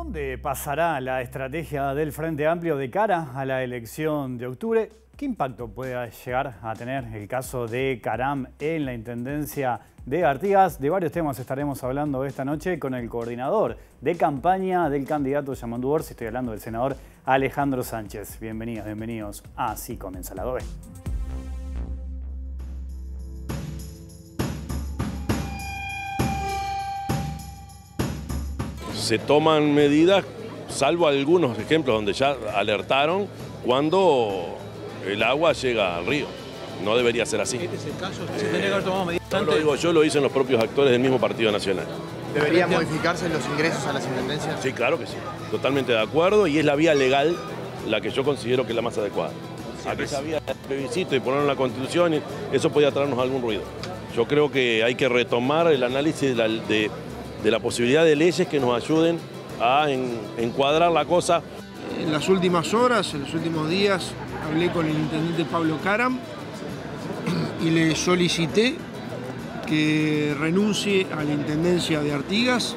dónde pasará la estrategia del Frente Amplio de cara a la elección de octubre? ¿Qué impacto puede llegar a tener el caso de Caram en la Intendencia de Artigas? De varios temas estaremos hablando esta noche con el coordinador de campaña del candidato Yamandu Orsi. Estoy hablando del senador Alejandro Sánchez. Bienvenidos, bienvenidos. Así comienza Lado B. Se toman medidas, salvo algunos ejemplos donde ya alertaron cuando el agua llega al río. No debería ser así. ¿Este es el caso? ¿Se tendría que haber tomado medidas No antes? lo digo yo, lo dicen los propios actores del mismo Partido Nacional. ¿Deberían modificarse los ingresos a las intendencias? Sí, claro que sí. Totalmente de acuerdo y es la vía legal la que yo considero que es la más adecuada. Aquella vía del plebiscito y ponerlo en la Constitución, eso podía traernos algún ruido. Yo creo que hay que retomar el análisis de la posibilidad de leyes que nos ayuden a encuadrar la cosa. En las últimas horas, en los últimos días, hablé con el intendente Pablo Caram y le solicité que renuncie a la intendencia de Artigas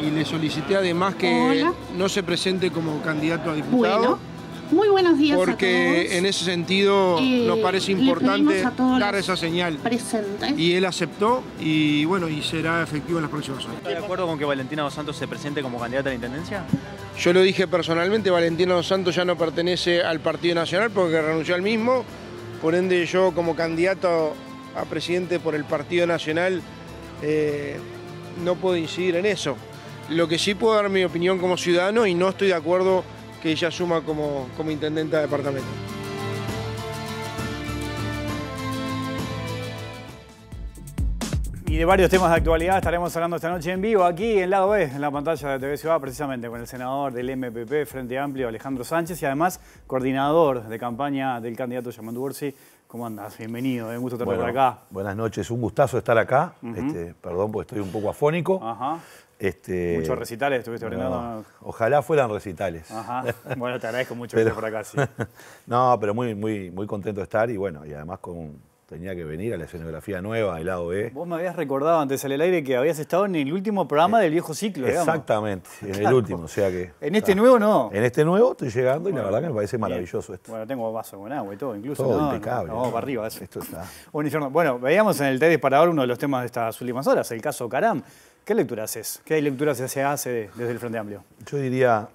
y le solicité además que no se presente como candidato a diputado. Bueno, muy buenos días porque a todos. En ese sentido nos parece importante dar esa señal. Presentes. Y él aceptó y bueno, y será efectivo en las próximas horas. ¿Está de acuerdo con que Valentina Dos Santos se presente como candidata a la Intendencia? Yo lo dije personalmente, Valentina Dos Santos ya no pertenece al Partido Nacional porque renunció al mismo. Por ende, yo como candidato a presidente por el Partido Nacional no puedo incidir en eso. Lo que sí puedo dar mi opinión como ciudadano y no estoy de acuerdo que ella asuma como intendenta de departamento. Y de varios temas de actualidad estaremos hablando esta noche en vivo, aquí en Lado B, en la pantalla de TV Ciudad, precisamente con el senador del MPP, Frente Amplio, Alejandro Sánchez, y además coordinador de campaña del candidato Yamandu Orsi. ¿Cómo andás? Bienvenido, un gusto estar por acá. Buenas noches, un gustazo estar acá. Perdón porque estoy un poco afónico. Ajá. Muchos recitales estuviste brindando. Ojalá fueran recitales. Ajá. Bueno, te agradezco mucho que estés por acá, sí. No, pero muy contento de estar y bueno, y además tenía que venir a la escenografía nueva del Lado B. Vos me habías recordado antes al aire que habías estado en el último programa del viejo ciclo, digamos. Exactamente, en el último, o sea que... En este nuevo no. En este nuevo estoy llegando y la verdad que me parece maravilloso esto. Bueno, tengo vaso con agua y todo, incluso. Todo impecable. Vamos para arriba eso. Esto está... Bueno, veíamos en el TED Disparador uno de los temas de estas últimas horas, el caso Caram. ¿Qué lectura haces? ¿Qué lectura se hace desde el Frente Amplio? Yo diría,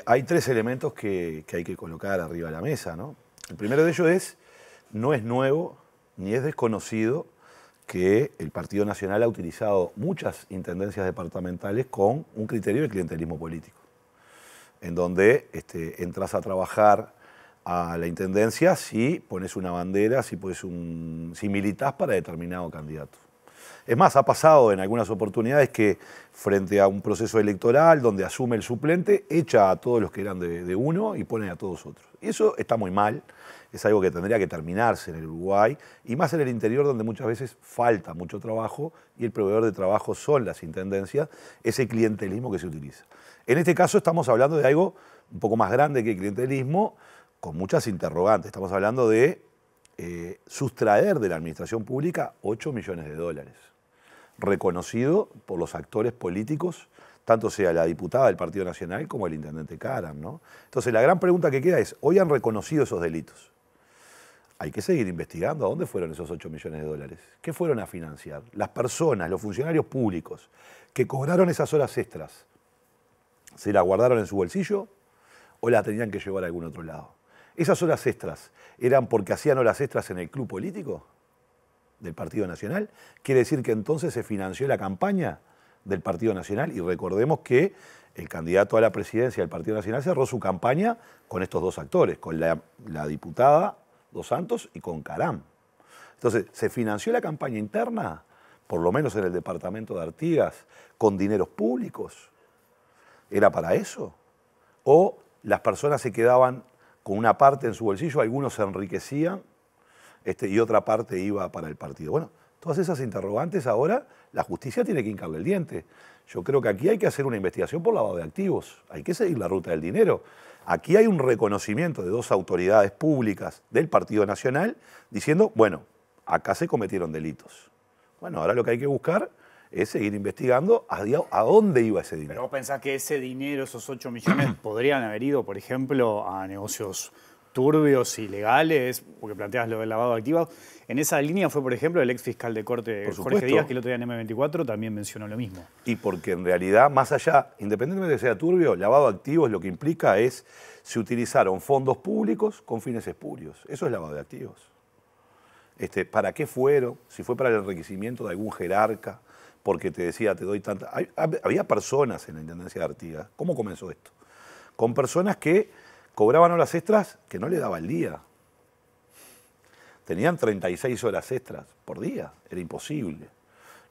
hay tres elementos que hay que colocar arriba de la mesa, ¿no? El primero de ellos no es nuevo ni es desconocido que el Partido Nacional ha utilizado muchas intendencias departamentales con un criterio de clientelismo político, en donde entras a trabajar a la intendencia si pones una bandera, si militás para determinado candidato. Es más, ha pasado en algunas oportunidades que frente a un proceso electoral donde asume el suplente, echa a todos los que eran de uno y pone a todos otros. Y eso está muy mal, es algo que tendría que terminarse en el Uruguay, y más en el interior donde muchas veces falta mucho trabajo y el proveedor de trabajo son las intendencias, ese clientelismo que se utiliza. En este caso estamos hablando de algo un poco más grande que el clientelismo, con muchas interrogantes. Estamos hablando de sustraer de la administración pública 8 millones de dólares. Reconocido por los actores políticos, tanto sea la diputada del Partido Nacional como el intendente Caram, ¿no? Entonces la gran pregunta que queda es, hoy han reconocido esos delitos. Hay que seguir investigando a dónde fueron esos 8 millones de dólares. ¿Qué fueron a financiar? Las personas, los funcionarios públicos que cobraron esas horas extras, ¿se las guardaron en su bolsillo o las tenían que llevar a algún otro lado? ¿Esas horas extras eran porque hacían horas extras en el club político del Partido Nacional? Quiere decir que entonces se financió la campaña del Partido Nacional, y recordemos que el candidato a la presidencia del Partido Nacional cerró su campaña con estos dos actores, con la diputada Dos Santos y con Caram. Entonces, ¿se financió la campaña interna, por lo menos en el departamento de Artigas, con dineros públicos? ¿Era para eso? ¿O las personas se quedaban con una parte en su bolsillo, algunos se enriquecían y otra parte iba para el partido? Bueno, todas esas interrogantes ahora la justicia tiene que hincarle el diente. Yo creo que aquí hay que hacer una investigación por lavado de activos, hay que seguir la ruta del dinero. Aquí hay un reconocimiento de dos autoridades públicas del Partido Nacional diciendo, bueno, acá se cometieron delitos. Bueno, ahora lo que hay que buscar es seguir investigando a dónde iba ese dinero. Pero vos pensás que ese dinero, esos 8 millones, podrían haber ido, por ejemplo, a negocios turbios, ilegales, porque planteas lo del lavado de activos. En esa línea fue, por ejemplo, el ex fiscal de corte Jorge Díaz, que el otro día en M24 también mencionó lo mismo. Y porque en realidad, más allá, independientemente de que sea turbio, lavado de activos lo que implica es se utilizaron fondos públicos con fines espurios. Eso es lavado de activos. ¿Para qué fueron? Si fue para el enriquecimiento de algún jerarca, porque te decía, te doy tanta... Había personas en la Intendencia de Artigas. ¿Cómo comenzó esto? Con personas que cobraban horas extras que no le daba el día. Tenían 36 horas extras por día. Era imposible,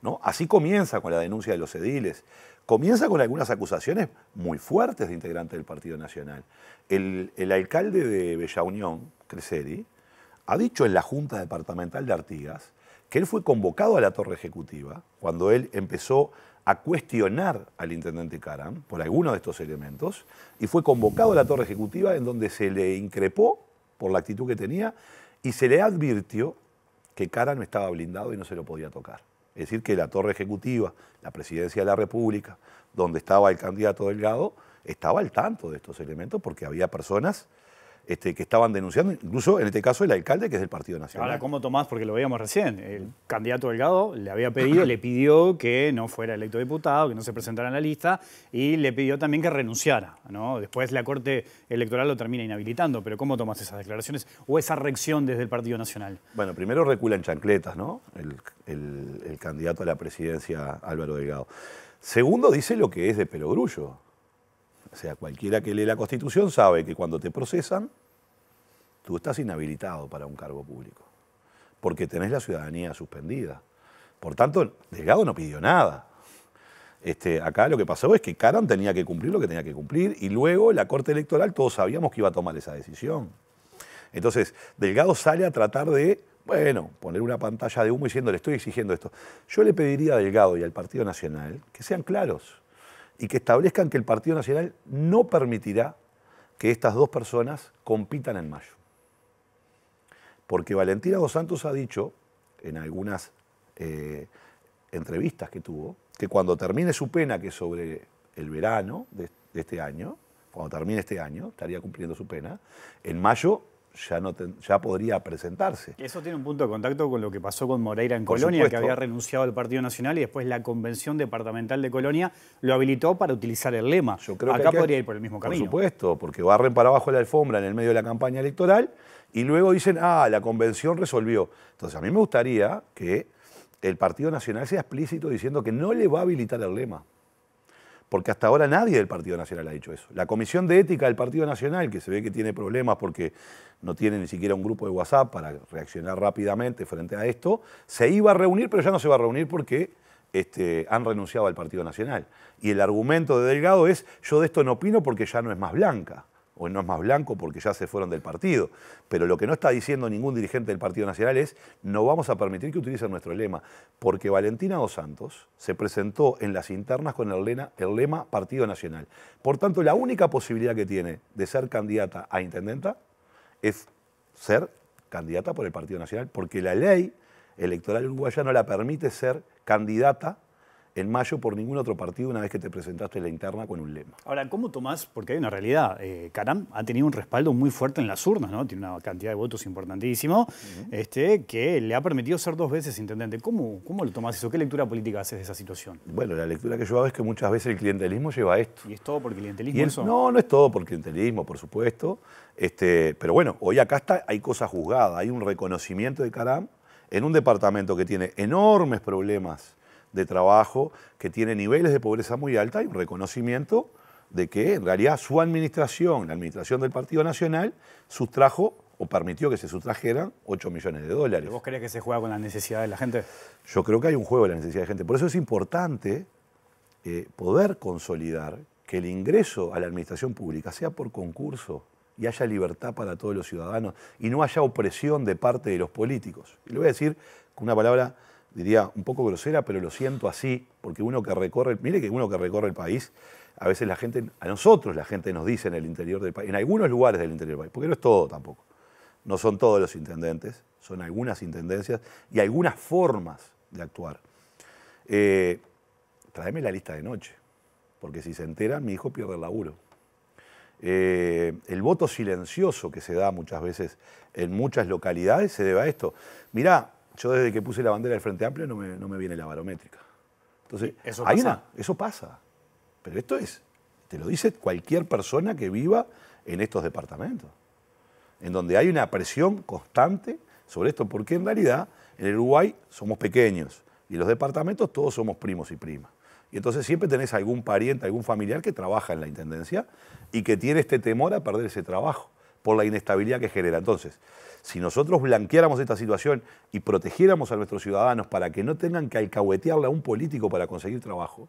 ¿no? Así comienza con la denuncia de los ediles. Comienza con algunas acusaciones muy fuertes de integrantes del Partido Nacional. El alcalde de Bella Unión, Creseri, ha dicho en la Junta Departamental de Artigas que él fue convocado a la Torre Ejecutiva cuando él empezó a cuestionar al intendente Caram por algunos de estos elementos y fue convocado a la Torre Ejecutiva en donde se le increpó por la actitud que tenía y se le advirtió que Caram estaba blindado y no se lo podía tocar. Es decir, que la Torre Ejecutiva, la Presidencia de la República, donde estaba el candidato Delgado, estaba al tanto de estos elementos porque había personas que estaban denunciando, incluso en este caso el alcalde, que es del Partido Nacional. Ahora, ¿cómo tomás? Porque lo veíamos recién. El candidato Delgado le pidió que no fuera electo diputado, que no se presentara en la lista, y le pidió también que renunciara, ¿no? Después la Corte Electoral lo termina inhabilitando, pero ¿cómo tomás esas declaraciones o esa reacción desde el Partido Nacional? Bueno, primero recula en chancletas, ¿no? El candidato a la presidencia, Álvaro Delgado. Segundo, dice lo que es de perogrullo. O sea, cualquiera que lee la Constitución sabe que cuando te procesan, tú estás inhabilitado para un cargo público, porque tenés la ciudadanía suspendida. Por tanto, Delgado no pidió nada. Acá lo que pasó es que Caram tenía que cumplir lo que tenía que cumplir y luego la Corte Electoral todos sabíamos que iba a tomar esa decisión. Entonces, Delgado sale a tratar de, bueno, poner una pantalla de humo diciendo le estoy exigiendo esto. Yo le pediría a Delgado y al Partido Nacional que sean claros y que establezcan que el Partido Nacional no permitirá que estas dos personas compitan en mayo. Porque Valentina Dos Santos ha dicho, en algunas entrevistas que tuvo, que cuando termine su pena, que es sobre el verano de este año, cuando termine este año, estaría cumpliendo su pena, en mayo ya podría presentarse. Eso tiene un punto de contacto con lo que pasó con Moreira en Colonia, que había renunciado al Partido Nacional y después la Convención Departamental de Colonia lo habilitó para utilizar el lema. Yo creo Acá que podría ir por el mismo camino. Por supuesto, porque barren para abajo la alfombra en el medio de la campaña electoral y luego dicen, la Convención resolvió. Entonces a mí me gustaría que el Partido Nacional sea explícito diciendo que no le va a habilitar el lema. Porque hasta ahora nadie del Partido Nacional ha dicho eso. La Comisión de Ética del Partido Nacional, que se ve que tiene problemas porque no tiene ni siquiera un grupo de WhatsApp para reaccionar rápidamente frente a esto, se iba a reunir, pero ya no se va a reunir porque han renunciado al Partido Nacional. Y el argumento de Delgado es, yo de esto no opino porque ya no es más blanca, o no es más blanco porque ya se fueron del partido. Pero lo que no está diciendo ningún dirigente del Partido Nacional es, no vamos a permitir que utilicen nuestro lema, porque Valentina Dos Santos se presentó en las internas con el lema Partido Nacional. Por tanto, la única posibilidad que tiene de ser candidata a intendenta es ser candidata por el Partido Nacional, porque la ley electoral uruguaya no la permite ser candidata en mayo por ningún otro partido una vez que te presentaste en la interna con un lema. Ahora, ¿cómo tomás? Porque hay una realidad. Caram ha tenido un respaldo muy fuerte en las urnas, ¿no? Tiene una cantidad de votos importantísimo, que le ha permitido ser 2 veces intendente. ¿Cómo lo tomás eso? ¿Qué lectura política haces de esa situación? Bueno, la lectura que yo hago es que muchas veces el clientelismo lleva a esto. ¿Y es todo por clientelismo eso? No, no es todo por clientelismo, por supuesto. Pero bueno, hoy acá hay cosas juzgadas. Hay un reconocimiento de Caram en un departamento que tiene enormes problemas de trabajo, que tiene niveles de pobreza muy alta, y un reconocimiento de que en realidad su administración, la administración del Partido Nacional, sustrajo o permitió que se sustrajeran 8 millones de dólares. ¿Vos creés que se juega con la necesidad de la gente? Yo creo que hay un juego de la necesidad de la gente. Por eso es importante poder consolidar que el ingreso a la administración pública sea por concurso y haya libertad para todos los ciudadanos y no haya opresión de parte de los políticos. Y le voy a decir con una palabra, diría un poco grosera, pero lo siento así, porque uno que recorre el país, a veces a nosotros la gente nos dice en el interior del país, en algunos lugares del interior del país, porque no es todo tampoco, no son todos los intendentes, son algunas intendencias y algunas formas de actuar. Tráeme la lista de noche, porque si se enteran, mi hijo pierde el laburo. El voto silencioso que se da muchas veces en muchas localidades se debe a esto. Mirá, yo desde que puse la bandera del Frente Amplio no me viene la barométrica. Entonces, eso pasa. Pero esto te lo dice cualquier persona que viva en estos departamentos, en donde hay una presión constante sobre esto, porque en realidad en el Uruguay somos pequeños y los departamentos todos somos primos y primas. Y entonces siempre tenés algún pariente, algún familiar que trabaja en la Intendencia y que tiene este temor a perder ese trabajo por la inestabilidad que genera. Entonces, si nosotros blanqueáramos esta situación y protegiéramos a nuestros ciudadanos para que no tengan que alcahuetearle a un político para conseguir trabajo,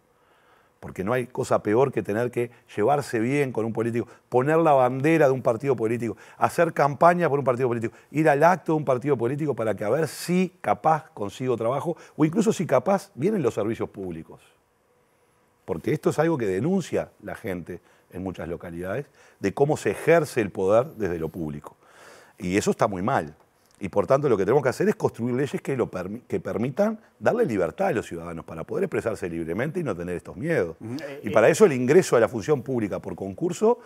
porque no hay cosa peor que tener que llevarse bien con un político, poner la bandera de un partido político, hacer campaña por un partido político, ir al acto de un partido político para que a ver si capaz consigo trabajo o incluso si capaz vienen los servicios públicos. Porque esto es algo que denuncia la gente en muchas localidades, de cómo se ejerce el poder desde lo público. Y eso está muy mal. Y por tanto lo que tenemos que hacer es construir leyes que permitan darle libertad a los ciudadanos para poder expresarse libremente y no tener estos miedos. Y para eso el ingreso a la función pública por concurso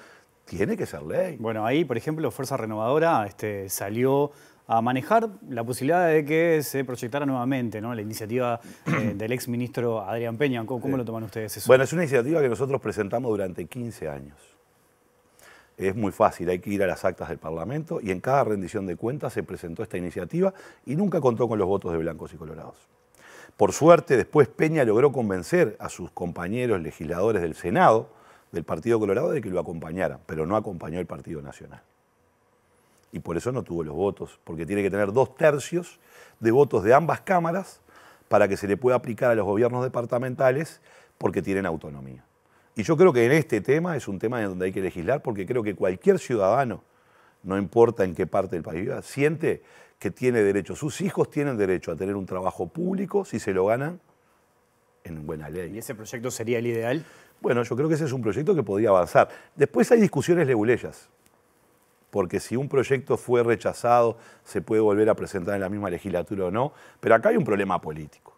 tiene que ser ley. Bueno, ahí, por ejemplo, Fuerza Renovadora salió a manejar la posibilidad de que se proyectara nuevamente, ¿no?, la iniciativa del exministro Adrián Peña. ¿Cómo lo toman ustedes eso? Bueno, es una iniciativa que nosotros presentamos durante 15 años. Es muy fácil, hay que ir a las actas del Parlamento y en cada rendición de cuentas se presentó esta iniciativa y nunca contó con los votos de blancos y colorados. Por suerte, después Peña logró convencer a sus compañeros legisladores del Senado, del Partido Colorado, de que lo acompañaran, pero no acompañó el Partido Nacional. Y por eso no tuvo los votos, porque tiene que tener 2/3 de votos de ambas cámaras para que se le pueda aplicar a los gobiernos departamentales porque tienen autonomía. Y yo creo que en este tema es un tema en donde hay que legislar, porque creo que cualquier ciudadano, no importa en qué parte del país viva, siente que tiene derecho, sus hijos tienen derecho a tener un trabajo público si se lo ganan en buena ley. ¿Y ese proyecto sería el ideal? Bueno, yo creo que ese es un proyecto que podría avanzar. Después hay discusiones leguleyas, porque si un proyecto fue rechazado, se puede volver a presentar en la misma legislatura o no, pero acá hay un problema político.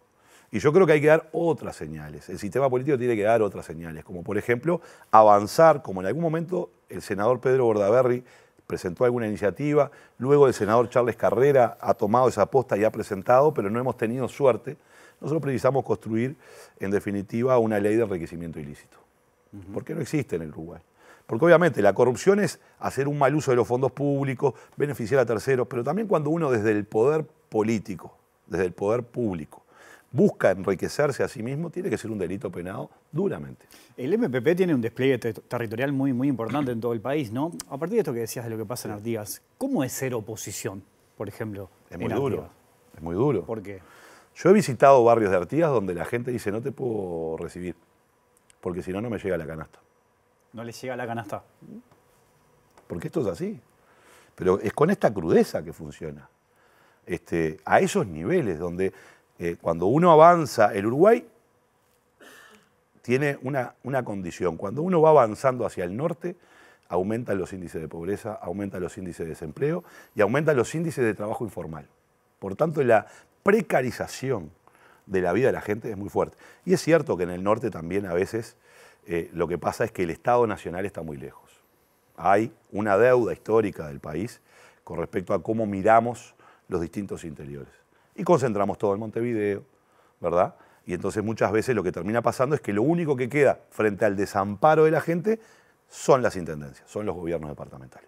Y yo creo que hay que dar otras señales. El sistema político tiene que dar otras señales, como por ejemplo avanzar, como en algún momento el senador Pedro Bordaberry presentó alguna iniciativa, luego el senador Charles Carrera ha tomado esa posta y ha presentado, pero no hemos tenido suerte. Nosotros precisamos construir, en definitiva, una ley de enriquecimiento ilícito. Porque no existe en el Uruguay. Porque obviamente la corrupción es hacer un mal uso de los fondos públicos, beneficiar a terceros, pero también cuando uno desde el poder político, desde el poder público, busca enriquecerse a sí mismo, tiene que ser un delito penado duramente. El MPP tiene un despliegue territorial muy importante en todo el país, ¿no? A partir de esto que decías de lo que pasa en Artigas, ¿cómo es ser oposición, por ejemplo? Es muy duro, es muy duro. ¿Por qué? Yo he visitado barrios de Artigas donde la gente dice no te puedo recibir, porque si no, no me llega la canasta. ¿No le llega la canasta? Porque esto es así. Pero es con esta crudeza que funciona. A esos niveles donde cuando uno avanza, el Uruguay tiene una condición. Cuando uno va avanzando hacia el norte, aumentan los índices de pobreza, aumentan los índices de desempleo y aumentan los índices de trabajo informal. Por tanto, la precarización de la vida de la gente es muy fuerte. Y es cierto que en el norte también a veces lo que pasa es que el Estado Nacional está muy lejos. Hay una deuda histórica del país con respecto a cómo miramos los distintos interiores. Y concentramos todo en Montevideo, ¿verdad? Y entonces muchas veces lo que termina pasando es que lo único que queda frente al desamparo de la gente son las intendencias, son los gobiernos departamentales.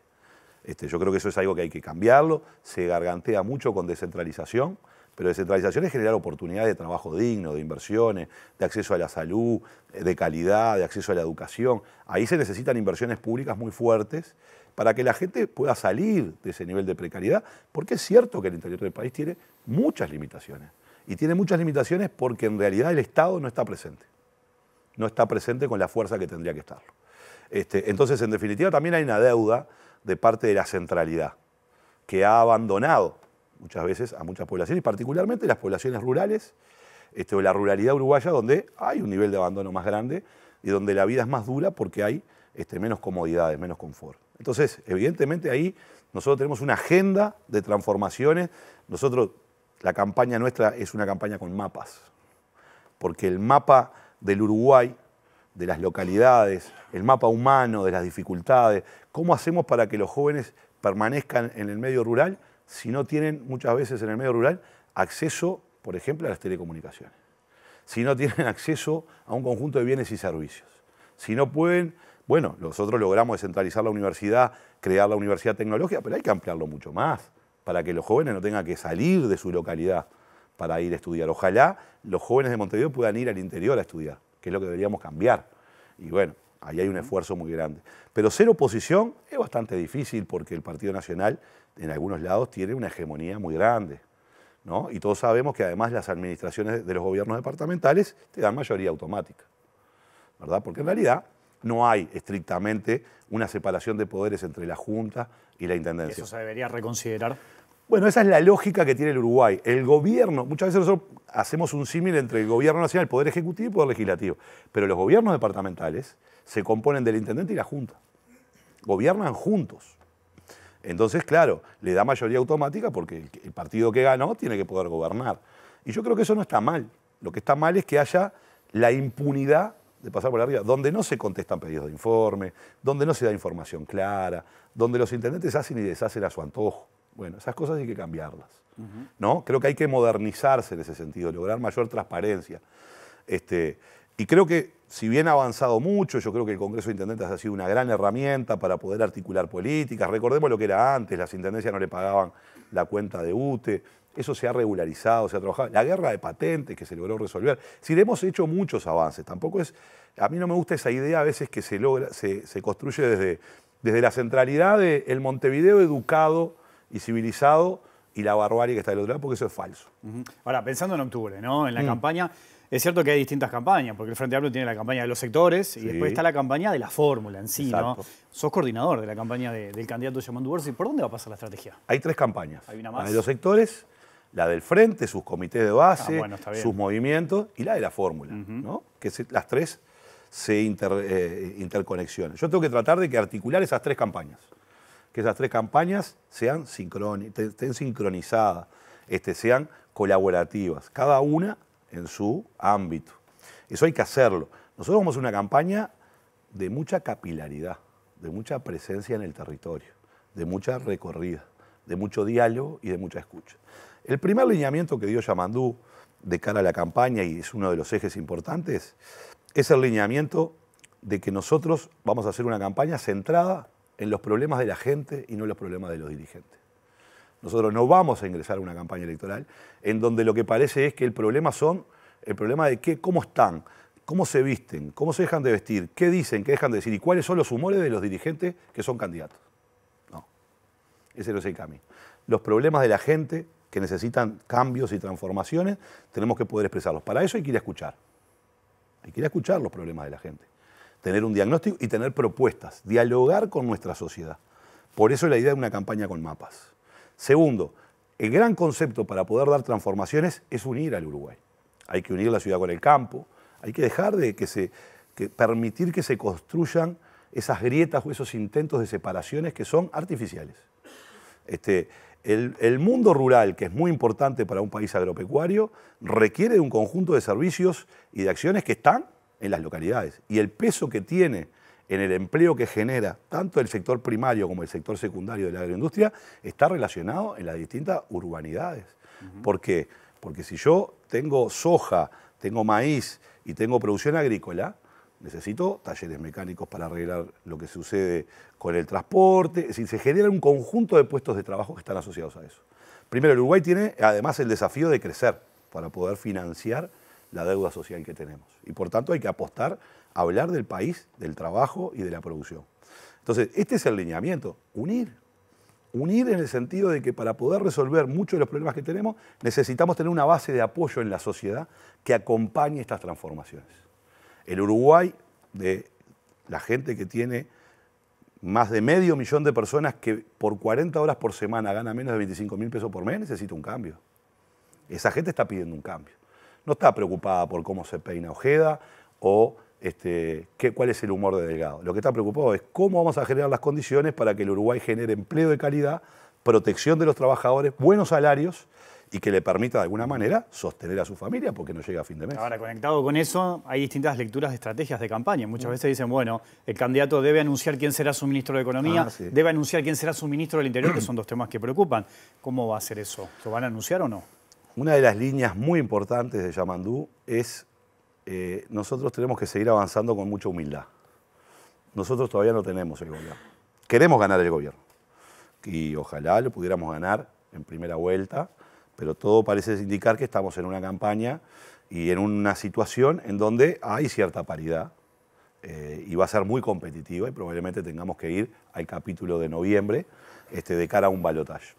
Yo creo que eso es algo que hay que cambiarlo, se gargantea mucho con descentralización, pero descentralización es generar oportunidades de trabajo digno, de inversiones, de acceso a la salud, de calidad, de acceso a la educación. Ahí se necesitan inversiones públicas muy fuertes para que la gente pueda salir de ese nivel de precariedad, porque es cierto que el interior del país tiene muchas limitaciones. Y tiene muchas limitaciones porque en realidad el Estado no está presente. No está presente con la fuerza que tendría que estarlo. Entonces, en definitiva, también hay una deuda de parte de la centralidad, que ha abandonado muchas veces a muchas poblaciones, particularmente las poblaciones rurales, o la ruralidad uruguaya, donde hay un nivel de abandono más grande y donde la vida es más dura porque hay menos comodidades, menos confort. Entonces, evidentemente ahí nosotros tenemos una agenda de transformaciones. La campaña nuestra es una campaña con mapas. porque el mapa del Uruguay, de las localidades, el mapa humano, de las dificultades, cómo hacemos para que los jóvenes permanezcan en el medio rural si no tienen muchas veces en el medio rural acceso, por ejemplo, a las telecomunicaciones, si no tienen acceso a un conjunto de bienes y servicios, si no pueden, bueno, nosotros logramos descentralizar la universidad, crear la universidad tecnológica, pero hay que ampliarlo mucho más para que los jóvenes no tengan que salir de su localidad para ir a estudiar. Ojalá los jóvenes de Montevideo puedan ir al interior a estudiar, que es lo que deberíamos cambiar. Y bueno, ahí hay un esfuerzo muy grande. Pero ser oposición es bastante difícil porque el Partido Nacional en algunos lados tiene una hegemonía muy grande, ¿no? Y todos sabemos que además las administraciones de los gobiernos departamentales te dan mayoría automática, ¿verdad? Porque en realidad no hay estrictamente una separación de poderes entre la Junta y la Intendencia. ¿Eso se debería reconsiderar? Bueno, esa es la lógica que tiene el Uruguay. El gobierno, muchas veces nosotros hacemos un símil entre el gobierno nacional, el poder ejecutivo y el poder legislativo, pero los gobiernos departamentales se componen del intendente y la Junta. Gobiernan juntos. Entonces, claro, le da mayoría automática porque el partido que ganó tiene que poder gobernar. Y yo creo que eso no está mal. Lo que está mal es que haya la impunidad de pasar por arriba, donde no se contestan pedidos de informe, donde no se da información clara, donde los intendentes hacen y deshacen a su antojo. Bueno, esas cosas hay que cambiarlas, ¿no? Creo que hay que modernizarse en ese sentido, lograr mayor transparencia. Y creo que, si bien ha avanzado mucho, yo creo que el Congreso de Intendentes ha sido una gran herramienta para poder articular políticas. Recordemos lo que era antes, las intendencias no le pagaban la cuenta de UTE, eso se ha regularizado, se ha trabajado. La guerra de patentes que se logró resolver. Si hemos hecho muchos avances, tampoco es... A mí no me gusta esa idea a veces que se construye desde la centralidad del Montevideo educado y civilizado y la barbarie que está del otro lado, porque eso es falso. Ahora, pensando en octubre, ¿no? En la campaña, es cierto que hay distintas campañas, porque el Frente Amplio tiene la campaña de los sectores y después está la campaña de la fórmula en sí, Exacto. ¿no? Sos coordinador de la campaña del candidato Yamandu Orsi. ¿Por dónde va a pasar la estrategia? Hay 3 campañas. ¿Hay una más? La de los sectores, la del Frente, sus comités de base, bueno, está bien. sus movimientos, y la de la fórmula, ¿no? Que las 3 se interconexionan. Yo tengo que tratar de articular esas 3 campañas. Que esas 3 campañas estén sincronizadas, sean colaborativas, cada una en su ámbito. Eso hay que hacerlo. Nosotros vamos a una campaña de mucha capilaridad, de mucha presencia en el territorio, de mucha recorrida, de mucho diálogo y de mucha escucha. El primer lineamiento que dio Yamandu de cara a la campaña, y es uno de los ejes importantes, es el lineamiento de que nosotros vamos a hacer una campaña centrada en los problemas de la gente y no en los problemas de los dirigentes. Nosotros no vamos a ingresar a una campaña electoral en donde lo que parece es que el problema de cómo están, cómo se visten, cómo se dejan de vestir, qué dicen, qué dejan de decir y cuáles son los humores de los dirigentes que son candidatos. No, ese no es el camino. Los problemas de la gente que necesitan cambios y transformaciones, tenemos que poder expresarlos. Para eso hay que ir a escuchar. Hay que ir a escuchar los problemas de la gente. Tener un diagnóstico y tener propuestas, dialogar con nuestra sociedad. Por eso la idea de una campaña con mapas. Segundo, el gran concepto para poder dar transformaciones es unir al Uruguay. Hay que unir la ciudad con el campo, hay que dejar de permitir que se construyan esas grietas o esos intentos de separaciones que son artificiales. El mundo rural, que es muy importante para un país agropecuario, requiere de un conjunto de servicios y de acciones que están en las localidades. Y el peso que tiene en el empleo que genera tanto el sector primario como el sector secundario de la agroindustria está relacionado en las distintas urbanidades. ¿Por qué? Porque si yo tengo soja, tengo maíz y tengo producción agrícola, necesito talleres mecánicos para arreglar lo que sucede con el transporte. Es decir, se genera un conjunto de puestos de trabajo que están asociados a eso. Primero, el Uruguay tiene además el desafío de crecer para poder financiar la deuda social que tenemos. Y por tanto hay que apostar a hablar del país, del trabajo y de la producción. Entonces, este es el lineamiento, unir. Unir en el sentido de que para poder resolver muchos de los problemas que tenemos, necesitamos tener una base de apoyo en la sociedad que acompañe estas transformaciones. El Uruguay, de la gente que tiene más de 500.000 de personas que por 40 horas por semana gana menos de 25.000 pesos por mes, necesita un cambio. Esa gente está pidiendo un cambio. No está preocupada por cómo se peina Ojeda o cuál es el humor de Delgado. Lo que está preocupado es cómo vamos a generar las condiciones para que el Uruguay genere empleo de calidad, protección de los trabajadores, buenos salarios y que le permita de alguna manera sostener a su familia porque no llega a fin de mes. Ahora, conectado con eso, hay distintas lecturas de estrategias de campaña. Muchas veces dicen, bueno, el candidato debe anunciar quién será su ministro de Economía, Sí. debe anunciar quién será su ministro del Interior, que son dos temas que preocupan. ¿Cómo va a ser eso? ¿Lo van a anunciar o no? Una de las líneas muy importantes de Yamandú es nosotros tenemos que seguir avanzando con mucha humildad. Nosotros todavía no tenemos el gobierno. Queremos ganar el gobierno y ojalá lo pudiéramos ganar en primera vuelta, pero todo parece indicar que estamos en una campaña y en una situación en donde hay cierta paridad y va a ser muy competitiva y probablemente tengamos que ir al capítulo de noviembre de cara a un balotaje.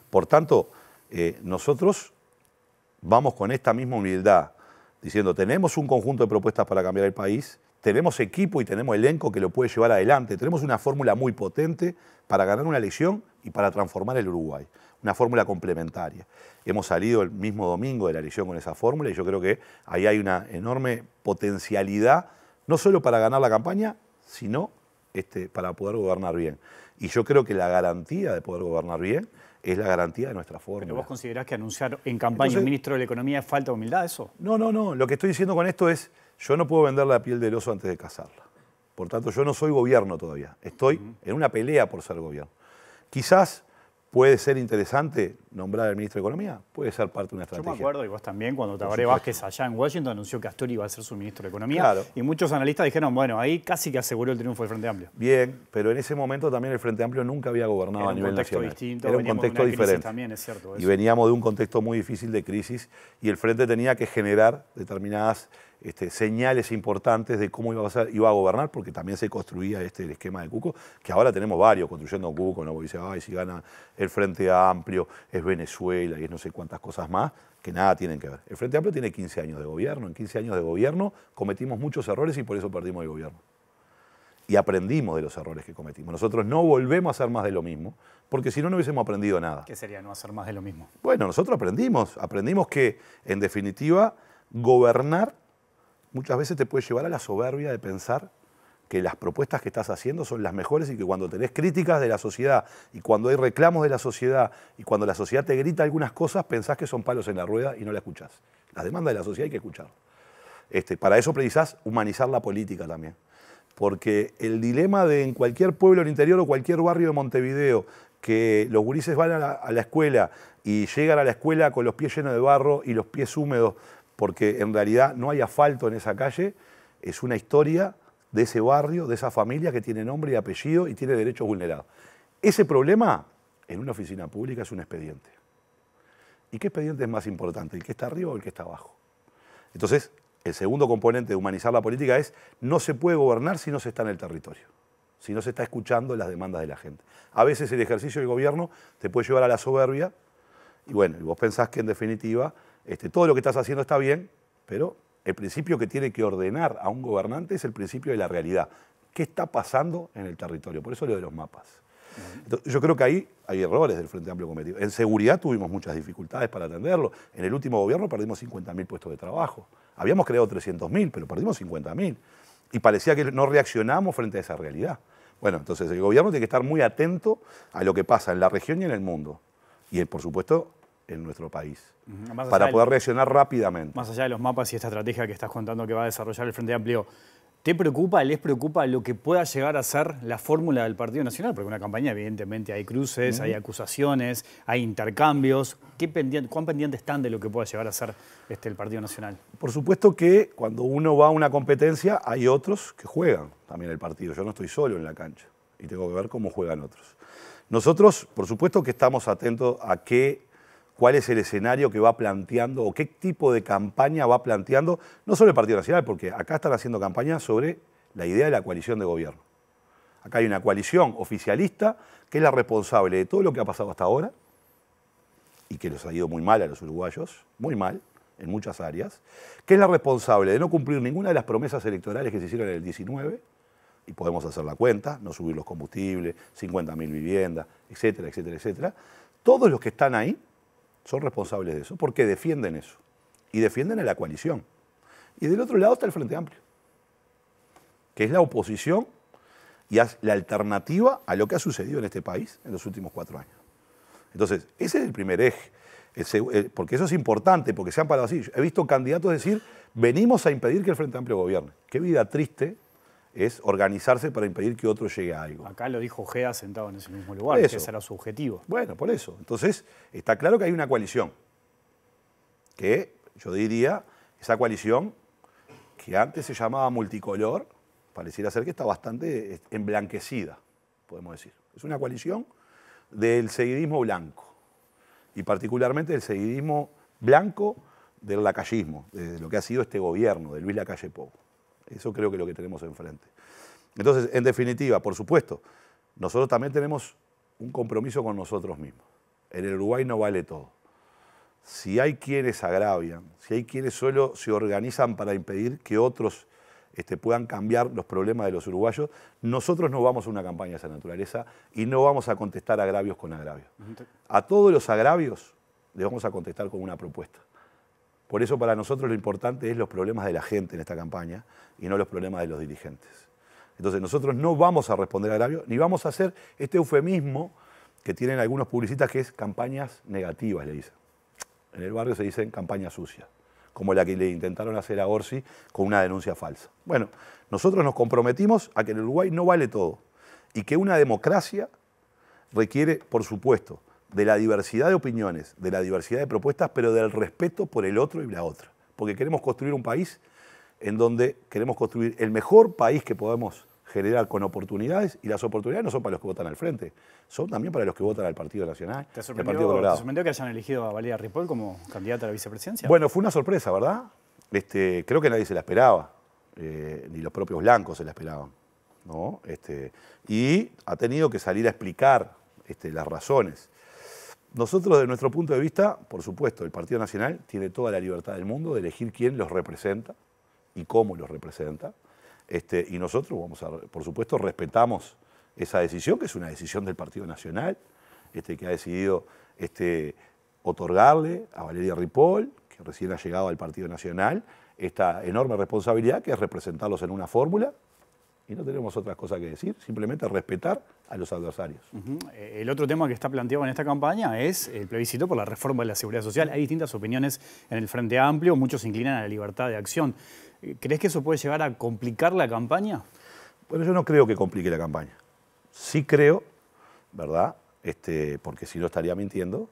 Por tanto, nosotros vamos con esta misma humildad, diciendo tenemos un conjunto de propuestas para cambiar el país, tenemos equipo y tenemos elenco que lo puede llevar adelante, tenemos una fórmula muy potente para ganar una elección y para transformar el Uruguay, una fórmula complementaria. Hemos salido el mismo domingo de la elección con esa fórmula y yo creo que ahí hay una enorme potencialidad, no solo para ganar la campaña, sino para poder gobernar bien. Y yo creo que la garantía de poder gobernar bien es la garantía de nuestra fórmula. ¿Pero vos considerás que anunciar en campaña un ministro de la Economía es falta de humildad eso? No. Lo que estoy diciendo con esto es, yo no puedo vender la piel del oso antes de cazarla. Por tanto, yo no soy gobierno todavía. Estoy en una pelea por ser gobierno. Quizás puede ser interesante nombrar al ministro de Economía, puede ser parte de una estrategia. Yo me acuerdo, y vos también, cuando Tabaré Vázquez allá en Washington anunció que Astori iba a ser su ministro de Economía, Claro. Y muchos analistas dijeron, bueno, ahí casi que aseguró el triunfo del Frente Amplio. Bien, pero en ese momento también el Frente Amplio nunca había gobernado a nivel nacional. Era un contexto distinto, Era un veníamos de contexto una crisis diferente. también, es cierto eso. Y veníamos de un contexto muy difícil de crisis y el Frente tenía que generar determinadas señales importantes de cómo iba a gobernar, porque también se construía el esquema de Cuco, que ahora tenemos varios construyendo Cuco, ¿no? Porque dice, ay, si gana el Frente Amplio, es Venezuela y es no sé cuántas cosas más, que nada tienen que ver. El Frente Amplio tiene 15 años de gobierno, en 15 años de gobierno cometimos muchos errores y por eso perdimos el gobierno. Y aprendimos de los errores que cometimos. Nosotros no volvemos a hacer más de lo mismo, porque si no, no hubiésemos aprendido nada. ¿Qué sería no hacer más de lo mismo? Bueno, nosotros aprendimos que, en definitiva, gobernar muchas veces te puede llevar a la soberbia de pensar que las propuestas que estás haciendo son las mejores y que cuando tenés críticas de la sociedad y cuando hay reclamos de la sociedad y cuando la sociedad te grita algunas cosas, pensás que son palos en la rueda y no la escuchás. Las demandas de la sociedad hay que escucharlas. Para eso precisás humanizar la política también. Porque el dilema de en cualquier pueblo del interior o cualquier barrio de Montevideo, que los gurises van a la escuela y llegan a la escuela con los pies llenos de barro y los pies húmedos, porque en realidad no hay asfalto en esa calle, es una historia de ese barrio, de esa familia que tiene nombre y apellido y tiene derechos vulnerados. Ese problema en una oficina pública es un expediente. ¿Y qué expediente es más importante, el que está arriba o el que está abajo? Entonces, el segundo componente de humanizar la política es no se puede gobernar si no se está en el territorio, si no se está escuchando las demandas de la gente. A veces el ejercicio del gobierno te puede llevar a la soberbia y bueno, y vos pensás que en definitiva todo lo que estás haciendo está bien, pero el principio que tiene que ordenar a un gobernante es el principio de la realidad. ¿Qué está pasando en el territorio? Por eso lo de los mapas. Entonces, yo creo que ahí hay errores del Frente Amplio cometido. En seguridad tuvimos muchas dificultades para atenderlo. En el último gobierno perdimos 50.000 puestos de trabajo. Habíamos creado 300.000, pero perdimos 50.000. Y parecía que no reaccionamos frente a esa realidad. Bueno, entonces el gobierno tiene que estar muy atento a lo que pasa en la región y en el mundo. Y, por supuesto, en nuestro país, para poder reaccionar rápidamente. Más allá de los mapas y esta estrategia que estás contando que va a desarrollar el Frente Amplio, ¿te preocupa, les preocupa lo que pueda llegar a ser la fórmula del Partido Nacional? Porque en una campaña evidentemente hay cruces, hay acusaciones, hay intercambios. ¿Cuán pendientes están de lo que pueda llegar a ser el Partido Nacional? Por supuesto que cuando uno va a una competencia hay otros que juegan también el partido. Yo no estoy solo en la cancha y tengo que ver cómo juegan otros. Nosotros, por supuesto que estamos atentos a cuál es el escenario que va planteando o qué tipo de campaña va planteando, no solo el Partido Nacional, porque acá están haciendo campaña sobre la idea de la coalición de gobierno. Acá hay una coalición oficialista que es la responsable de todo lo que ha pasado hasta ahora y que les ha ido muy mal a los uruguayos, muy mal, en muchas áreas, que es la responsable de no cumplir ninguna de las promesas electorales que se hicieron en el 19, y podemos hacer la cuenta, no subir los combustibles, 50.000 viviendas, etcétera, etcétera, etcétera. Todos los que están ahí son responsables de eso, porque defienden eso. Y defienden a la coalición. Y del otro lado está el Frente Amplio, que es la oposición y la alternativa a lo que ha sucedido en este país en los últimos 4 años. Entonces, ese es el primer eje. Porque eso es importante, porque se han parado así. He visto candidatos decir, venimos a impedir que el Frente Amplio gobierne. Qué vida triste es organizarse para impedir que otro llegue a algo. Acá lo dijo Ojeda sentado en ese mismo lugar, que ese era su objetivo. Bueno, por eso. Entonces, está claro que hay una coalición, que yo diría, esa coalición que antes se llamaba multicolor, pareciera ser que está bastante emblanquecida, podemos decir. Es una coalición del seguidismo blanco, y particularmente del seguidismo blanco del lacayismo, de lo que ha sido este gobierno de Luis Lacalle Pou. Eso creo que es lo que tenemos enfrente. Entonces, en definitiva, por supuesto, nosotros también tenemos un compromiso con nosotros mismos. En el Uruguay no vale todo. Si hay quienes agravian, si hay quienes solo se organizan para impedir que otros puedan cambiar los problemas de los uruguayos, nosotros no vamos a una campaña de esa naturaleza y no vamos a contestar agravios con agravios. A todos los agravios les vamos a contestar con una propuesta. Por eso para nosotros lo importante es los problemas de la gente en esta campaña y no los problemas de los dirigentes. Entonces nosotros no vamos a responder a agravios ni vamos a hacer este eufemismo que tienen algunos publicistas que es campañas negativas, le dicen. En el barrio se dicen campañas sucias, como la que le intentaron hacer a Orsi con una denuncia falsa. Bueno, nosotros nos comprometimos a que en el Uruguay no vale todo y que una democracia requiere, por supuesto, de la diversidad de opiniones, de la diversidad de propuestas, pero del respeto por el otro y la otra. Porque queremos construir un país en donde queremos construir el mejor país que podemos generar con oportunidades, y las oportunidades no son para los que votan al Frente, son también para los que votan al Partido Nacional, ¿Te al Partido Colorado. ¿Te sorprendió que hayan elegido a Valeria Ripoll como candidata a la vicepresidencia? Bueno, fue una sorpresa, ¿verdad? Creo que nadie se la esperaba, ni los propios blancos se la esperaban, ¿no? Y ha tenido que salir a explicar las razones. Nosotros, desde nuestro punto de vista, por supuesto, el Partido Nacional tiene toda la libertad del mundo de elegir quién los representa y cómo los representa. Y nosotros, por supuesto, respetamos esa decisión, que es una decisión del Partido Nacional, que ha decidido otorgarle a Valeria Ripoll, que recién ha llegado al Partido Nacional, esta enorme responsabilidad que es representarlos en una fórmula. Y no tenemos otras cosas que decir, simplemente respetar a los adversarios. El otro tema que está planteado en esta campaña es el plebiscito por la reforma de la seguridad social. Hay distintas opiniones en el Frente Amplio, muchos se inclinan a la libertad de acción. ¿Crees que eso puede llegar a complicar la campaña? Bueno, yo no creo que complique la campaña. Sí creo, ¿verdad? Porque si no estaría mintiendo,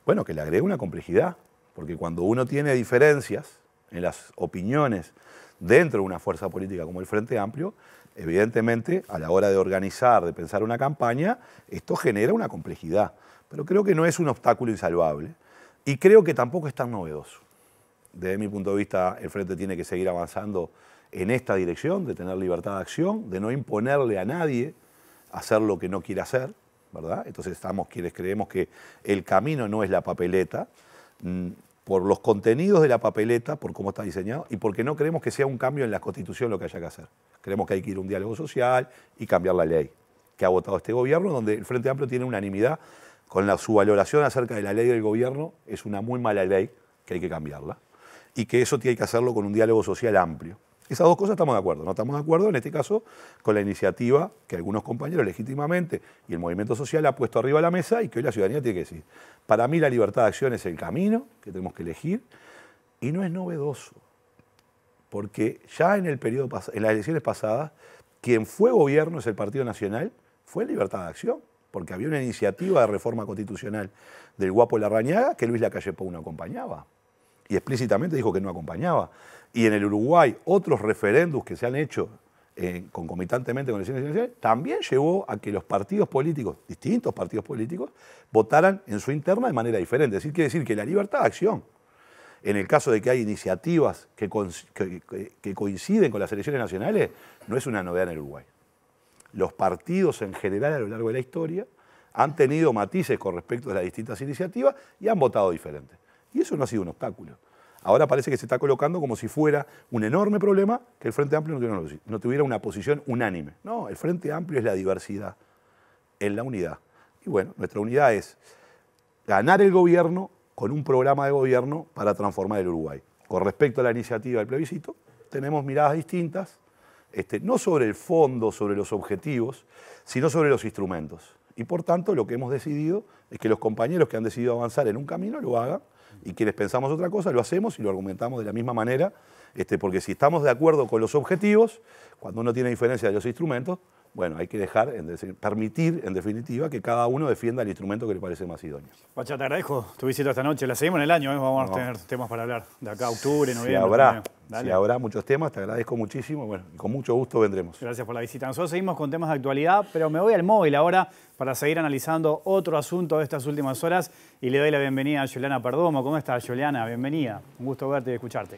bueno, que le agregue una complejidad. Porque cuando uno tiene diferencias en las opiniones dentro de una fuerza política como el Frente Amplio, evidentemente, a la hora de organizar, de pensar una campaña, esto genera una complejidad. Pero creo que no es un obstáculo insalvable y creo que tampoco es tan novedoso. Desde mi punto de vista, el Frente tiene que seguir avanzando en esta dirección, de tener libertad de acción, de no imponerle a nadie hacer lo que no quiere hacer, ¿verdad? Entonces estamos quienes creemos que el camino no es la papeleta, por los contenidos de la papeleta, por cómo está diseñado, y porque no creemos que sea un cambio en la Constitución lo que haya que hacer. Creemos que hay que ir a un diálogo social y cambiar la ley que ha votado este gobierno, donde el Frente Amplio tiene unanimidad con su valoración acerca de la ley del gobierno, es una muy mala ley que hay que cambiarla, y que eso tiene que hacerlo con un diálogo social amplio. Esas dos cosas estamos de acuerdo. No estamos de acuerdo, en este caso, con la iniciativa que algunos compañeros legítimamente y el movimiento social ha puesto arriba de la mesa y que hoy la ciudadanía tiene que decir. Para mí la libertad de acción es el camino que tenemos que elegir y no es novedoso, porque ya en las elecciones pasadas, quien fue gobierno es el Partido Nacional, fue libertad de acción, porque había una iniciativa de reforma constitucional del Guapo Larrañaga que Luis Lacalle Pou no acompañaba. Y explícitamente dijo que no acompañaba. Y en el Uruguay, otros referéndums que se han hecho concomitantemente con elecciones nacionales, también llevó a que los partidos políticos, distintos partidos políticos, votaran en su interna de manera diferente. Es decir, quiere decir que la libertad de acción, en el caso de que hay iniciativas que coinciden con las elecciones nacionales, no es una novedad en el Uruguay. Los partidos en general a lo largo de la historia han tenido matices con respecto a las distintas iniciativas y han votado diferente. Y eso no ha sido un obstáculo. Ahora parece que se está colocando como si fuera un enorme problema que el Frente Amplio no tuviera una posición unánime. No, el Frente Amplio es la diversidad en la unidad. Y bueno, nuestra unidad es ganar el gobierno con un programa de gobierno para transformar el Uruguay. Con respecto a la iniciativa del plebiscito, tenemos miradas distintas, no sobre el fondo, sobre los objetivos, sino sobre los instrumentos. Y por tanto, lo que hemos decidido es que los compañeros que han decidido avanzar en un camino lo hagan, y quienes pensamos otra cosa lo hacemos y lo argumentamos de la misma manera, porque si estamos de acuerdo con los objetivos, cuando uno tiene diferencia de los instrumentos, bueno, hay que permitir, en definitiva, que cada uno defienda el instrumento que le parece más idóneo. Pacha, te agradezco tu visita esta noche. La seguimos en el año, vamos a tener temas para hablar de acá a octubre, noviembre. Si habrá muchos temas, te agradezco muchísimo. Bueno, con mucho gusto vendremos. Gracias por la visita. Nosotros seguimos con temas de actualidad, pero me voy al móvil ahora para seguir analizando otro asunto de estas últimas horas y le doy la bienvenida a Juliana Perdomo. ¿Cómo estás, Juliana? Bienvenida. Un gusto verte y escucharte.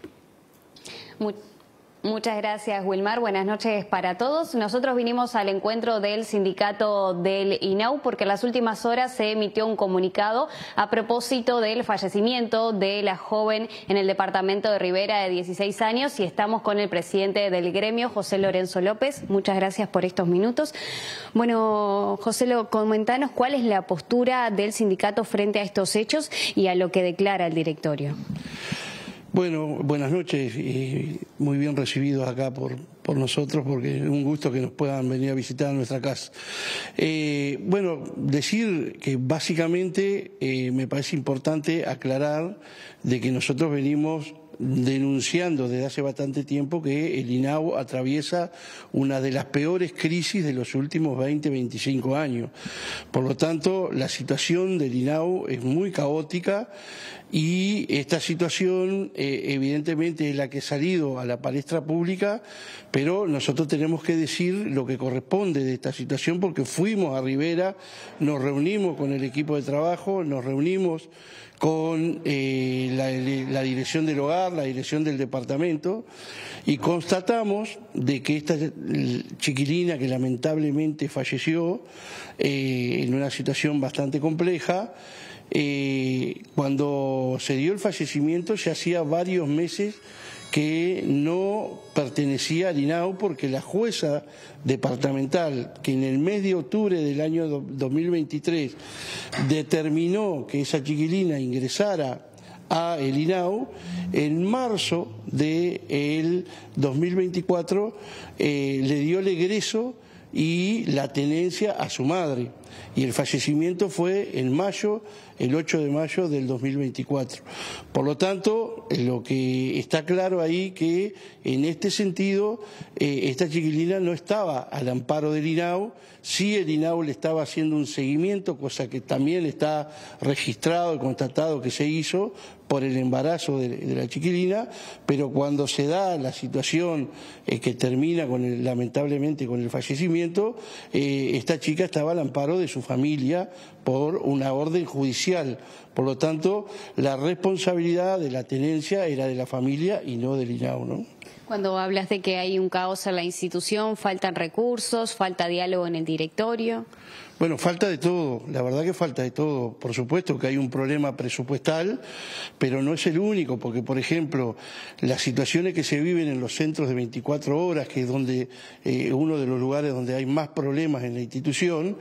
Muchas gracias, Wilmar. Buenas noches para todos. Nosotros vinimos al encuentro del sindicato del INAU porque en las últimas horas se emitió un comunicado a propósito del fallecimiento de la joven en el departamento de Rivera de 16 años y estamos con el presidente del gremio, José Lorenzo López. Muchas gracias por estos minutos. Bueno, José, comentanos cuál es la postura del sindicato frente a estos hechos y a lo que declara el directorio. Bueno, buenas noches y muy bien recibidos acá por nosotros porque es un gusto que nos puedan venir a visitar a nuestra casa. Bueno, decir que básicamente me parece importante aclarar de que nosotros venimos denunciando desde hace bastante tiempo que el INAU atraviesa una de las peores crisis de los últimos 20-25 años. Por lo tanto, la situación del INAU es muy caótica y esta situación evidentemente es la que ha salido a la palestra pública, pero nosotros tenemos que decir lo que corresponde de esta situación porque fuimos a Rivera, nos reunimos con el equipo de trabajo, nos reunimos con la dirección del hogar, la dirección del departamento y constatamos de que esta chiquilina que lamentablemente falleció en una situación bastante compleja, cuando se dio el fallecimiento ya hacía varios meses que no pertenecía al INAU porque la jueza departamental que en el mes de octubre del año 2023 determinó que esa chiquilina ingresara a el INAU, en marzo del 2024 le dio el egreso y la tenencia a su madre. Y el fallecimiento fue en mayo, el 8 de mayo del 2024. Por lo tanto, lo que está claro ahí que en este sentido esta chiquilina no estaba al amparo del INAU, sí el INAU le estaba haciendo un seguimiento, cosa que también está registrado y constatado que se hizo por el embarazo de la chiquilina, pero cuando se da la situación que termina lamentablemente con el fallecimiento, esta chica estaba al amparo de su familia por una orden judicial. Por lo tanto, la responsabilidad de la tenencia era de la familia y no del INAU, ¿no? Cuando hablas de que hay un caos en la institución, faltan recursos, falta diálogo en el directorio. Bueno, falta de todo, la verdad que falta de todo. Por supuesto que hay un problema presupuestal, pero no es el único, porque por ejemplo, las situaciones que se viven en los centros de 24 horas, que es donde uno de los lugares donde hay más problemas en la institución,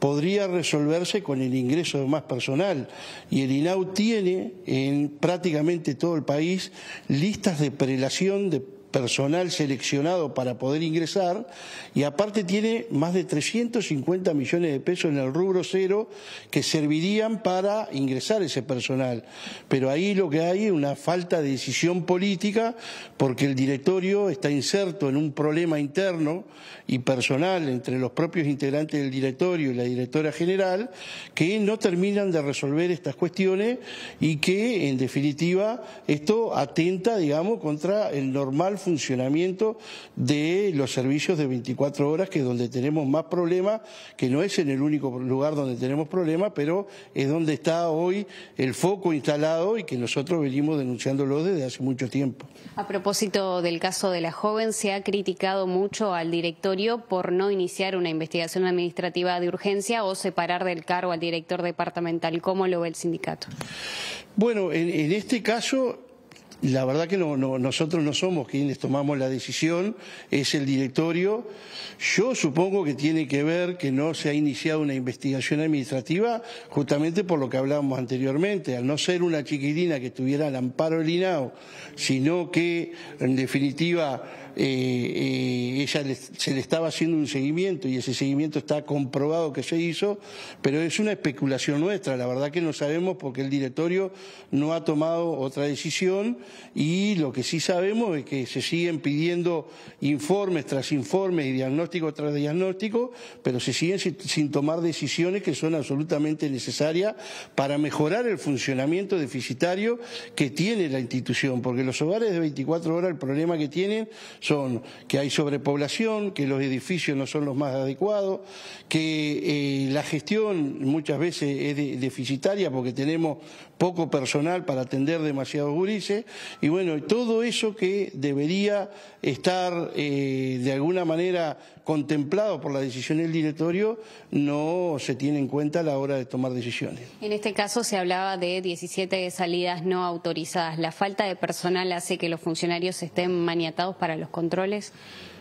podría resolverse con el ingreso de más personal. Y el INAU tiene en prácticamente todo el país listas de prelación de personal seleccionado para poder ingresar y aparte tiene más de 350 millones de pesos en el rubro cero que servirían para ingresar ese personal. Pero ahí lo que hay es una falta de decisión política porque el directorio está inserto en un problema interno y personal entre los propios integrantes del directorio y la directora general que no terminan de resolver estas cuestiones y que en definitiva esto atenta, digamos, contra el normal funcionamiento de los servicios de 24 horas, que es donde tenemos más problemas, que no es en el único lugar donde tenemos problemas, pero es donde está hoy el foco instalado y que nosotros venimos denunciándolo desde hace mucho tiempo. A propósito del caso de la joven, se ha criticado mucho al directorio por no iniciar una investigación administrativa de urgencia o separar del cargo al director departamental. ¿Cómo lo ve el sindicato? Bueno, en este caso La verdad que nosotros no somos quienes tomamos la decisión, es el directorio. Yo supongo que tiene que ver que no se ha iniciado una investigación administrativa justamente por lo que hablábamos anteriormente, al no ser una chiquilina que tuviera el amparo del INAO, sino que en definitiva ella se le estaba haciendo un seguimiento y ese seguimiento está comprobado que se hizo, pero es una especulación nuestra, la verdad que no sabemos porque el directorio no ha tomado otra decisión y lo que sí sabemos es que se siguen pidiendo informes tras informes y diagnóstico tras diagnóstico, pero se siguen sin tomar decisiones que son absolutamente necesarias para mejorar el funcionamiento deficitario que tiene la institución, porque los hogares de 24 horas el problema que tienen son que hay sobrepoblación, que los edificios no son los más adecuados, que la gestión muchas veces es deficitaria porque tenemos poco personal para atender demasiados gurises y bueno, todo eso que debería estar de alguna manera contemplado por la decisión del directorio no se tiene en cuenta a la hora de tomar decisiones. En este caso se hablaba de 17 salidas no autorizadas. ¿La falta de personal hace que los funcionarios estén maniatados para los controles?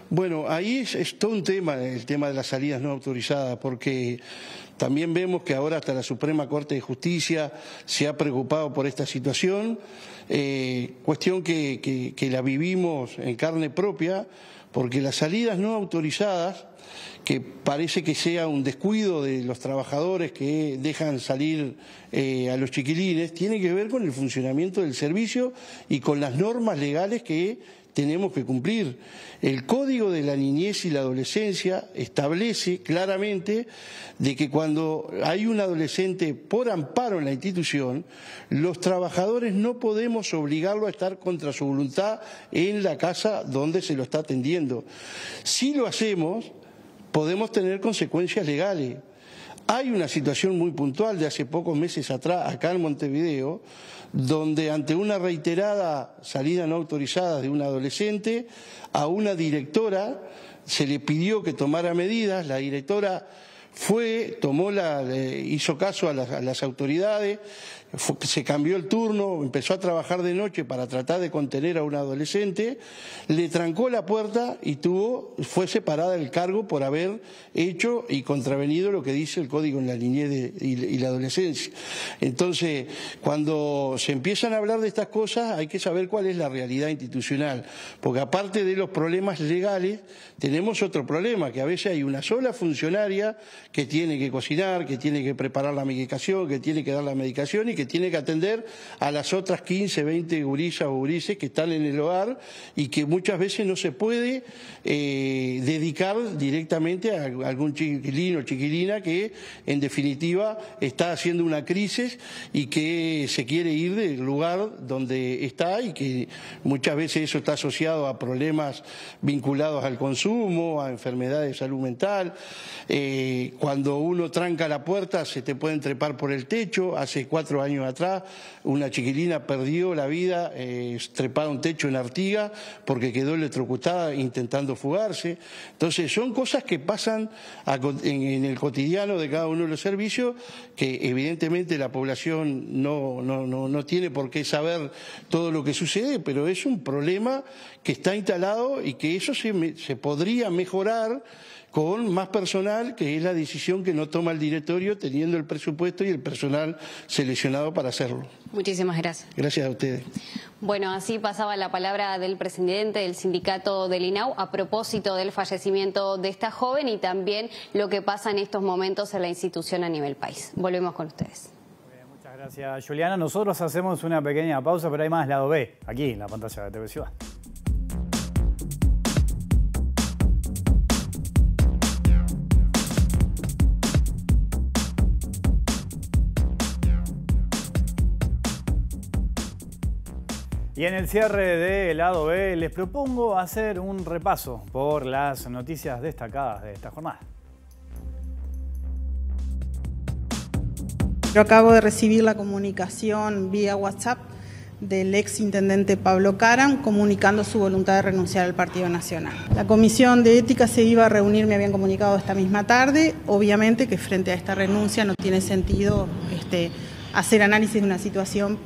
Bueno, ahí es todo un tema, el tema de las salidas no autorizadas, porque también vemos que ahora hasta la Suprema Corte de Justicia se ha preocupado por esta situación, cuestión que la vivimos en carne propia, porque las salidas no autorizadas, que parece que sea un descuido de los trabajadores que dejan salir a los chiquilines, tiene que ver con el funcionamiento del servicio y con las normas legales que tenemos que cumplir. El Código de la Niñez y la Adolescencia establece claramente de que cuando hay un adolescente por amparo en la institución, los trabajadores no podemos obligarlo a estar contra su voluntad en la casa donde se lo está atendiendo. Si lo hacemos, podemos tener consecuencias legales. Hay una situación muy puntual de hace pocos meses atrás, acá en Montevideo, donde ante una reiterada salida no autorizada de una adolescente, a una directora se le pidió que tomara medidas, la directora hizo caso a las autoridades, se cambió el turno, empezó a trabajar de noche para tratar de contener a una adolescente, le trancó la puerta y fue separada del cargo por haber hecho y contravenido lo que dice el Código en la Niñez y la Adolescencia. Entonces, cuando se empiezan a hablar de estas cosas hay que saber cuál es la realidad institucional, porque aparte de los problemas legales tenemos otro problema, que a veces hay una sola funcionaria que tiene que cocinar, que tiene que preparar la medicación, que tiene que dar la medicación y que tiene que atender a las otras 15, 20 gurisas o gurises que están en el hogar y que muchas veces no se puede dedicar directamente a algún chiquilino o chiquilina que en definitiva está haciendo una crisis y que se quiere ir del lugar donde está y que muchas veces eso está asociado a problemas vinculados al consumo, a enfermedades de salud mental. Cuando uno tranca la puerta se te pueden trepar por el techo. Hace 4 años atrás una chiquilina perdió la vida trepada a un techo en Artigas porque quedó electrocutada intentando fugarse. Entonces son cosas que pasan en el cotidiano de cada uno de los servicios que evidentemente la población no tiene por qué saber todo lo que sucede, pero es un problema que está instalado y que eso se podría mejorar con más personal, que es la decisión que no toma el directorio teniendo el presupuesto y el personal seleccionado para hacerlo. Muchísimas gracias. Gracias a ustedes. Bueno, así pasaba la palabra del presidente del sindicato del INAU a propósito del fallecimiento de esta joven y también lo que pasa en estos momentos en la institución a nivel país. Volvemos con ustedes. Muchas gracias, Juliana. Nosotros hacemos una pequeña pausa, pero hay más lado B, aquí en la pantalla de TV Ciudad. Y en el cierre de lado B les propongo hacer un repaso por las noticias destacadas de esta jornada. Yo acabo de recibir la comunicación vía WhatsApp del ex intendente Pablo Caram comunicando su voluntad de renunciar al Partido Nacional. La Comisión de Ética se iba a reunir, me habían comunicado esta misma tarde. Obviamente que frente a esta renuncia no tiene sentido hacer análisis de una situación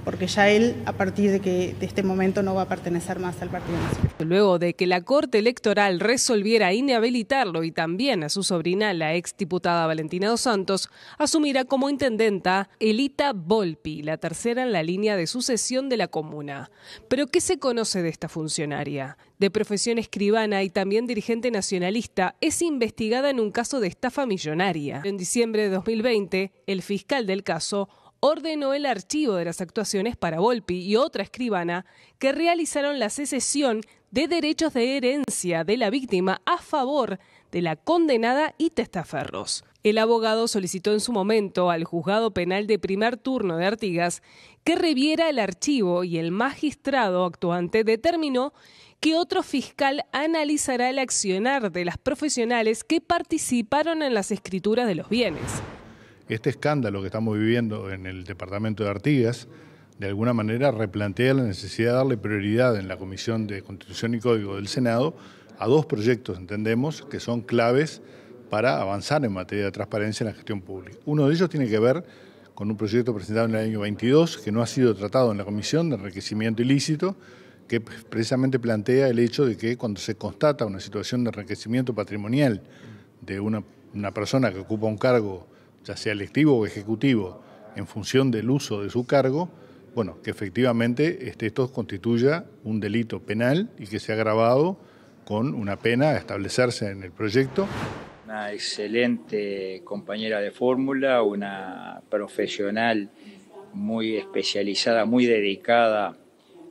porque ya él, a partir de este momento, no va a pertenecer más al Partido Nacional. Luego de que la Corte Electoral resolviera inhabilitarlo y también a su sobrina, la exdiputada Valentina Dos Santos, asumirá como intendenta Elita Volpi, la tercera en la línea de sucesión de la comuna. ¿Pero qué se conoce de esta funcionaria? De profesión escribana y también dirigente nacionalista, es investigada en un caso de estafa millonaria. En diciembre de 2020, el fiscal del caso ordenó el archivo de las actuaciones para Volpi y otra escribana que realizaron la secesión de derechos de herencia de la víctima a favor de la condenada y testaferros. El abogado solicitó en su momento al juzgado penal de primer turno de Artigas que reviera el archivo y el magistrado actuante determinó que otro fiscal analizará el accionar de las profesionales que participaron en las escrituras de los bienes. Este escándalo que estamos viviendo en el departamento de Artigas, de alguna manera replantea la necesidad de darle prioridad en la Comisión de Constitución y Código del Senado a dos proyectos, entendemos, que son claves para avanzar en materia de transparencia en la gestión pública. Uno de ellos tiene que ver con un proyecto presentado en el año 22, que no ha sido tratado en la Comisión de Enriquecimiento Ilícito, que precisamente plantea el hecho de que cuando se constata una situación de enriquecimiento patrimonial de una persona que ocupa un cargo, ya sea electivo o ejecutivo, en función del uso de su cargo, bueno, que efectivamente esto constituya un delito penal y que sea agravado con una pena a establecerse en el proyecto. Una excelente compañera de fórmula, una profesional muy especializada, muy dedicada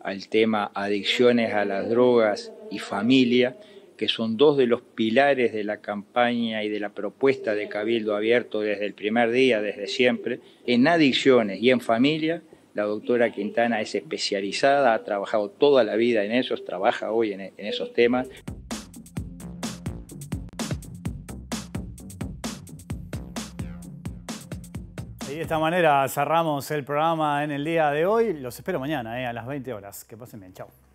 al tema adicciones a las drogas y familia, que son dos de los pilares de la campaña y de la propuesta de Cabildo Abierto desde el primer día, desde siempre. En adicciones y en familia, la doctora Quintana es especializada, ha trabajado toda la vida en eso, trabaja hoy en esos temas. Y de esta manera cerramos el programa en el día de hoy. Los espero mañana a las 20 horas. Que pasen bien. Chao.